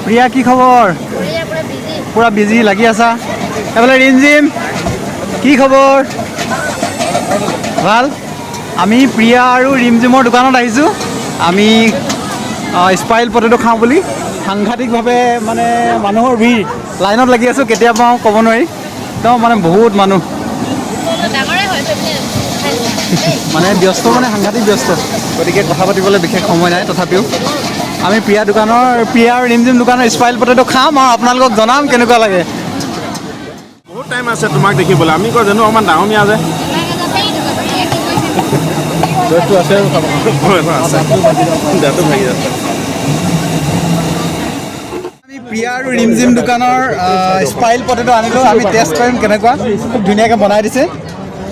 প্ৰিয়া কি খবৰ? পুৰা বিজি লাগি আছা? এফালে ৰিমজিম কি খবৰ? ভাল। আমি প্ৰিয়া আৰু ৰিমজিমৰ দোকানত আহিছোঁ। আমি স্পাইল পটেটো খাওঁ বুলি। সাংঘাতিকভাৱে মানে মানুহৰ ভিৰ, লাইনত লাগি আছোঁ। কেতিয়া পাওঁ ক'ব নোৱাৰি, একদম মানে বহুত মানুহ, মানে ব্যস্ত, মানে সাংঘাতিক ব্যস্ত। গতিকে কথা পাতিবলৈ বিশেষ সময় নাই। তথাপিও আমি প্ৰিয়া আৰু ৰিমজিম দোকানৰ স্পাইল পটেটো খাম আৰু আপোনালোকক জনাম কেনেকুৱা লাগে। বহুত টাইম আছে তোমাক দেখিবলৈ। আমি কয় জানো অকণমান ডাঙৰীয়া যে আমি প্ৰিয়া আৰু ৰিমজিম দোকানৰ স্পাইল পটেটো আনিলোঁ। আমি টেষ্ট কৰিম কেনেকুৱা। খুব ধুনীয়াকৈ বনাই দিছে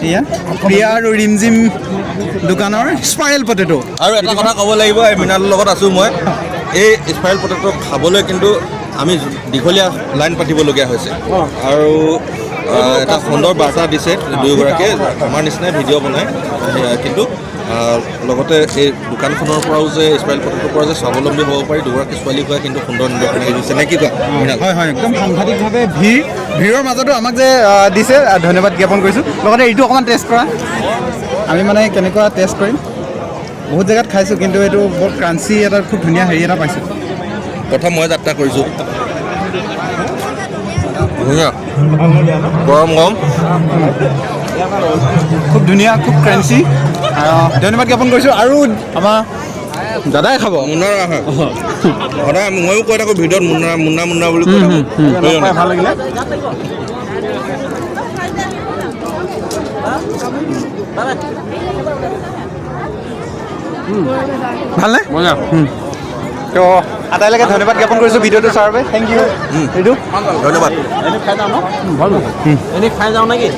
এয়া প্ৰিয়া আৰু ৰিমজিম দোকানৰ স্পাইল পটেটো। আৰু এটা কথা ক'ব লাগিব, এই মৃণালৰ লগত আছোঁ মই। এই স্পাইল পটেটো খাবলৈ কিন্তু আমি দীঘলীয়া লাইন পাতিবলগীয়া হৈছে। আৰু এটা সুন্দৰ বাৰ্তা দিছে দুয়োগৰাকীয়ে, আমাৰ নিচিনাই ভিডিঅ' বনায়। কিন্তু লগতে এই দোকানখনৰ পৰাও যে স্পাইল পটেটোৰ পৰা যে স্বাৱলম্বী হ'ব পাৰি, দুগৰাকী ছোৱালী হোৱা কিন্তু সুন্দৰ নিদৰ্শন দিছে নে কি কোৱা? হয় হয়, একদম সাংঘাতিকভাৱে ভিৰৰ মাজতো আমাক যে দিছে, ধন্যবাদ জ্ঞাপন কৰিছোঁ। লগতে এইটো অকণমান টেষ্ট কৰা। আমি মানে কেনেকুৱা টেষ্ট কৰিম, বহুত জেগাত খাইছোঁ কিন্তু এইটো বৰ ক্ৰাঞ্চি এটা খুব ধুনীয়া হেৰি এটা পাইছোঁ। প্ৰথম মই যাত্ৰা কৰিছোঁ। ধুনীয়া, গৰম গৰম, খুব ধুনীয়া, খুব ক্ৰাঞ্চি। ধন্যবাদ জ্ঞাপন কৰিছোঁ। আৰু আমাৰ দাদাই খাব। মুন্নাৰ আহে সদায়, ময়ো কৈ থাকোঁ ভিডিঅ'ত মুন্না বুলি কৈ থাকোঁ। ভাল লাগিলে। ভালনে? তো আটাইলৈকে ধন্যবাদ জ্ঞাপন কৰিছোঁ ভিডিঅ'টো চোৱাৰ বাবে। Thank you. এইটো ধন্যবাদ। খাই যাওঁ ন? ভাল, এনেই খাই যাওঁ নেকি?